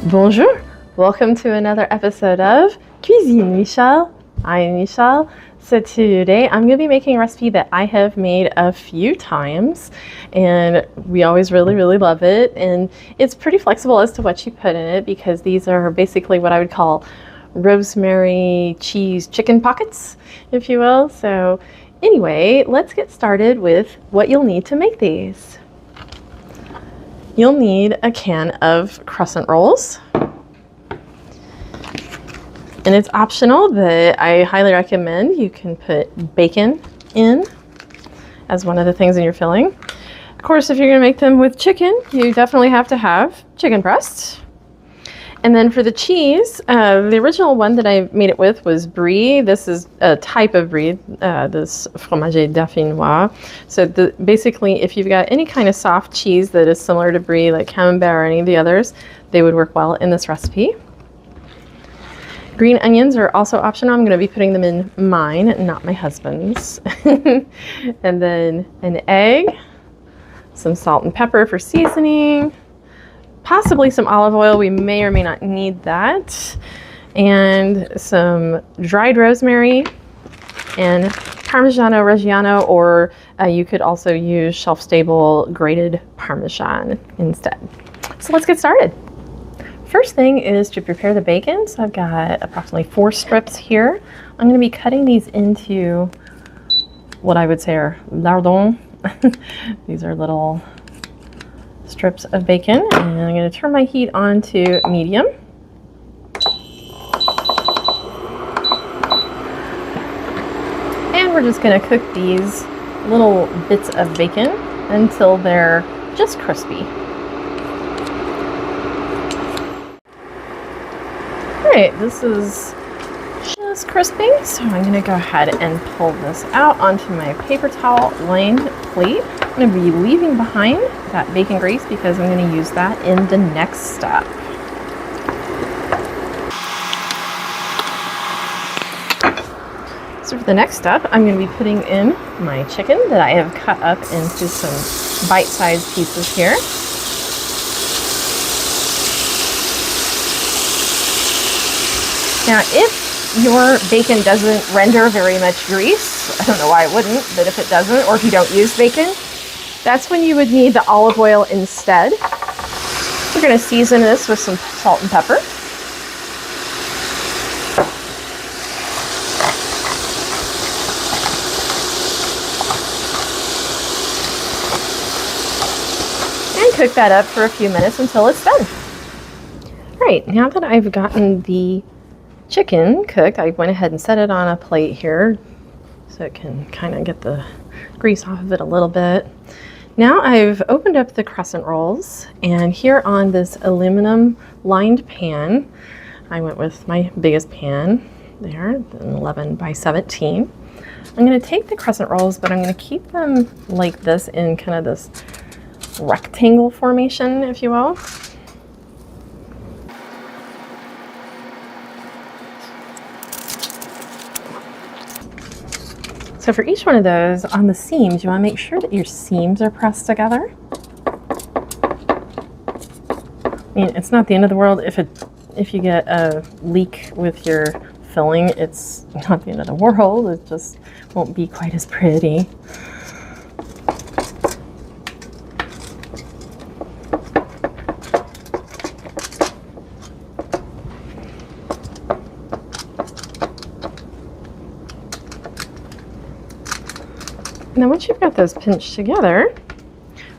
Bonjour! Welcome to another episode of Cuisine Michelle. I am Michelle. So today I'm going to be making a recipe that I have made a few times and we always really love it, and it's pretty flexible as to what you put in it because these are basically what I would call rosemary cheese chicken pockets, if you will. So anyway, let's get started with what you'll need to make these. You'll need a can of crescent rolls. And it's optional, but I highly recommend you can put bacon in as one of the things in your filling. Of course, if you're gonna make them with chicken, you definitely have to have chicken breast. And then for the cheese, the original one that I made it with was brie. This is a type of brie, this Fromager dauphinois. So basically, if you've got any kind of soft cheese that is similar to brie, like camembert or any of the others, they would work well in this recipe. Green onions are also optional. I'm going to be putting them in mine, not my husband's. And then an egg, some salt and pepper for seasoning, possibly some olive oil. We may or may not need that. And some dried rosemary and Parmigiano Reggiano, or you could also use shelf-stable grated Parmesan instead. So let's get started. First thing is to prepare the bacon. So I've got approximately 4 strips here. I'm going to be cutting these into what I would say are lardons. These are little strips of bacon, and I'm going to turn my heat on to medium. And we're just going to cook these little bits of bacon until they're just crispy. Alright, this is just crispy, so I'm going to go ahead and pull this out onto my paper towel lined plate. I'm going to be leaving behind that bacon grease because I'm going to use that in the next step. So for the next step, I'm going to be putting in my chicken that I have cut up into some bite-sized pieces here. Now, if your bacon doesn't render very much grease, I don't know why it wouldn't, but if it doesn't, or if you don't use bacon, that's when you would need the olive oil instead. We're going to season this with some salt and pepper. And cook that up for a few minutes until it's done. All right, now that I've gotten the chicken cooked, I went ahead and set it on a plate here so it can kind of get the grease off of it a little bit. Now I've opened up the crescent rolls, and here on this aluminum lined pan, I went with my biggest pan there, an 11 by 17. I'm going to take the crescent rolls, but I'm going to keep them like this in kind of this rectangle formation, if you will. So for each one of those, on the seams, you want to make sure that your seams are pressed together. I mean, it's not the end of the world if you get a leak with your filling. It's not the end of the world. It just won't be quite as pretty. Now once you've got those pinched together,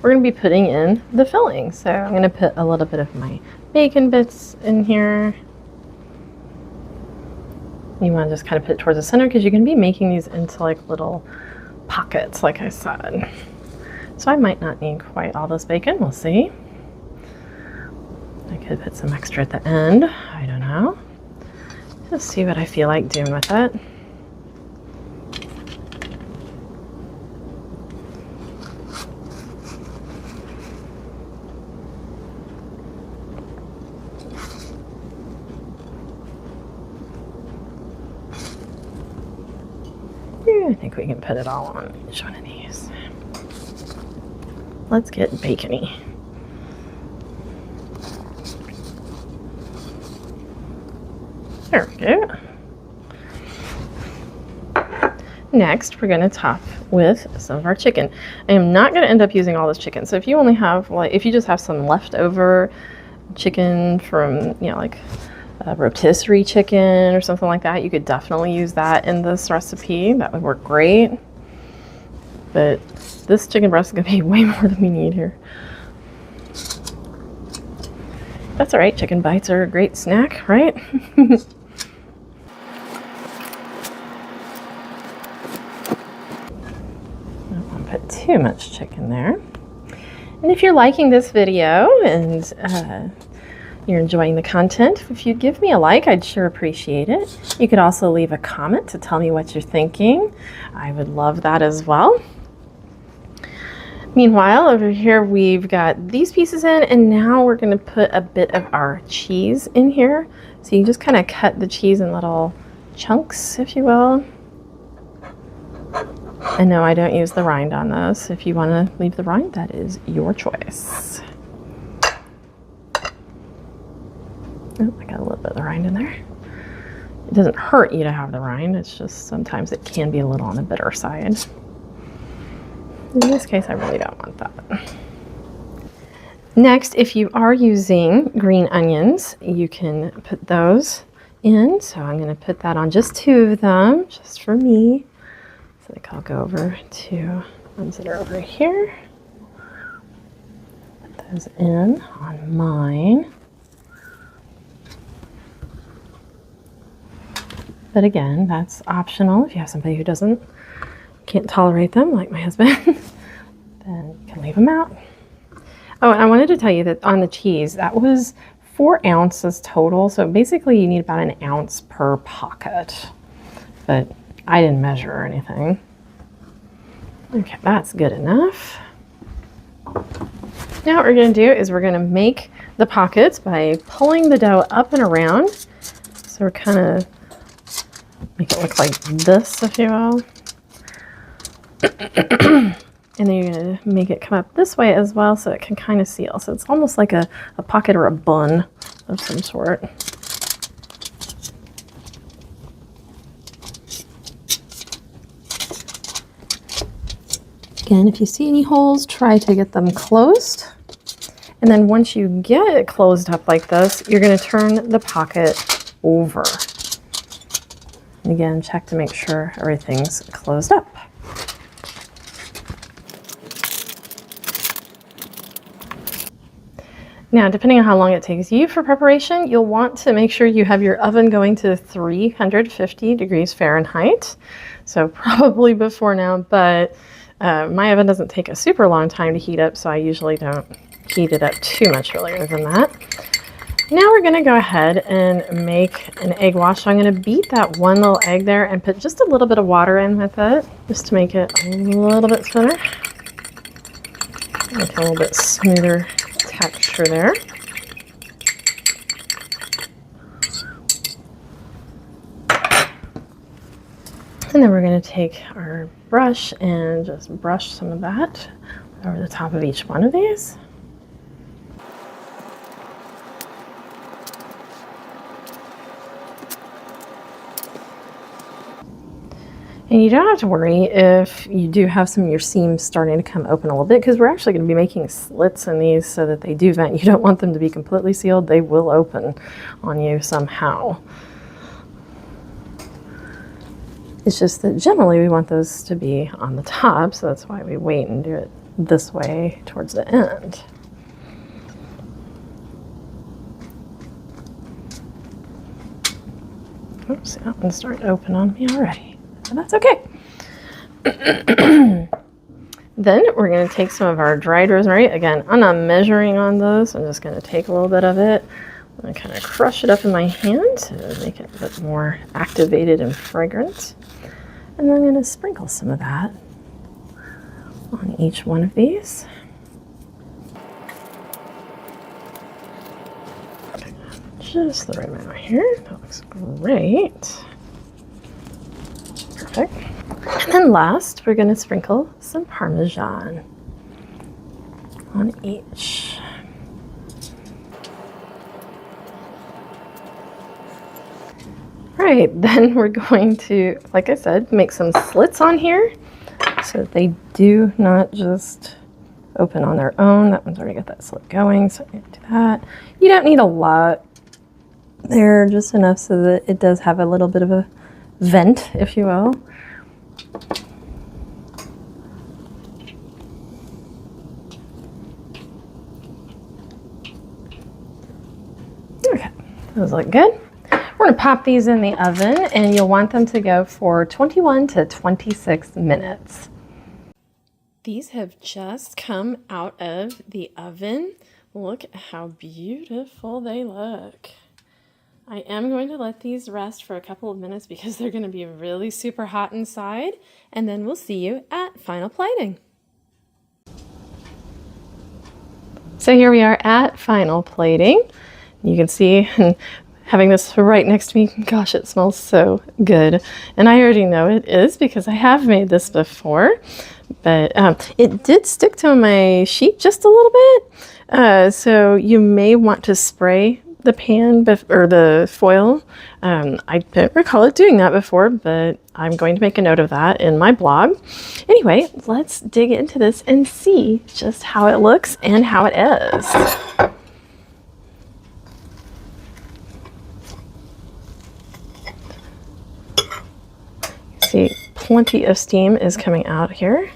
we're going to be putting in the filling. So I'm going to put a little bit of my bacon bits in here. You want to just kind of put it towards the center because you're going to be making these into like little pockets, like I said. So I might not need quite all this bacon. We'll see. I could put some extra at the end. I don't know. Just see what I feel like doing with it. I think we can put it all on each one of these. Let's get bacony. There we go. Next, we're going to top with some of our chicken. I am not going to end up using all this chicken. So if you only have, like, if you just have some leftover chicken from, you know, like a rotisserie chicken or something like that, you could definitely use that in this recipe. That would work great. But this chicken breast is going to be way more than we need here. That's all right. Chicken bites are a great snack, right? Put too much chicken there. And if you're liking this video and you're enjoying the content, if you'd give me a like, I'd sure appreciate it. You could also leave a comment to tell me what you're thinking. I would love that as well. Meanwhile, over here we've got these pieces in, and now we're going to put a bit of our cheese in here. So you just kind of cut the cheese in little chunks, if you will. And no, I don't use the rind on this. If you want to leave the rind, that is your choice. Oh, I got a little bit of the rind in there. It doesn't hurt you to have the rind. It's just sometimes it can be a little on the bitter side. In this case, I really don't want that. Next, if you are using green onions, you can put those in. So I'm going to put that on just 2 of them, just for me. So I think I'll go over to ones that are over here. Put those in on mine. But again, that's optional. If you have somebody who can't tolerate them, like my husband, then you can leave them out. Oh, and I wanted to tell you that on the cheese, that was 4 ounces total. So basically you need about 1 ounce per pocket. But I didn't measure or anything. Okay, that's good enough. Now what we're going to do is we're going to make the pockets by pulling the dough up and around. So we're kind of make it look like this, if you will. And then you're going to make it come up this way as well so it can kind of seal. So it's almost like a pocket or a bun of some sort. Again, if you see any holes, try to get them closed. And then once you get it closed up like this, you're going to turn the pocket over. And again, check to make sure everything's closed up. Now, depending on how long it takes you for preparation, you'll want to make sure you have your oven going to 350 degrees Fahrenheit. So probably before now, but my oven doesn't take a super long time to heat up, so I usually don't heat it up too much earlier than that. Now we're going to go ahead and make an egg wash. So I'm going to beat that 1 little egg there and put just a little bit of water in with it, just to make it a little bit thinner. Make a little bit smoother texture there. And then we're going to take our brush and just brush some of that over the top of each one of these. And you don't have to worry if you do have some of your seams starting to come open a little bit, because we're actually going to be making slits in these so that they do vent. You don't want them to be completely sealed. They will open on you somehow. It's just that generally we want those to be on the top, so that's why we wait and do it this way towards the end. Oops, that one's starting to open on me already, but that's okay. Then we're going to take some of our dried rosemary. Again, I'm not measuring on those. I'm just going to take a little bit of it and kind of crush it up in my hand to make it a bit more activated and fragrant. And then I'm going to sprinkle some of that on each one of these. Just the right amount here. That looks great. Perfect. And then last, we're going to sprinkle some Parmesan on each. right, then we're going to, like I said, make some slits on here so that they do not just open on their own. That one's already got that slit going, so I'm going to do that. You don't need a lot there, just enough so that it does have a little bit of a vent, if you will. Okay, those look good. We're going to pop these in the oven, and you'll want them to go for 21 to 26 minutes. These have just come out of the oven. Look at how beautiful they look. I am going to let these rest for a couple of minutes because they're going to be really super hot inside, and then we'll see you at final plating. So here we are at final plating. You can see, having this right next to me, gosh, it smells so good. And I already know it is because I have made this before, but it did stick to my sheet just a little bit. So you may want to spray the pan or the foil. I don't recall it doing that before, but I'm going to make a note of that in my blog. Anyway, let's dig into this and see just how it looks and how it is. See, plenty of steam is coming out here.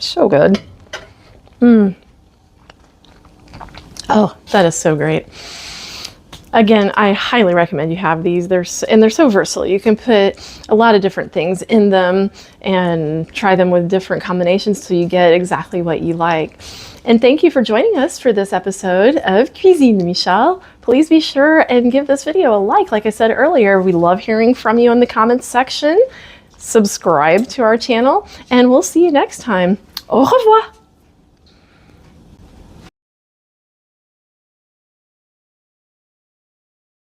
So good. Oh, that is so great. Again, I highly recommend you have these. They're so versatile. You can put a lot of different things in them and try them with different combinations so you get exactly what you like. And thank you for joining us for this episode of Cuisine Michel. Please be sure and give this video a like. Like I said earlier, we love hearing from you in the comments section. Subscribe to our channel, and we'll see you next time. Au revoir.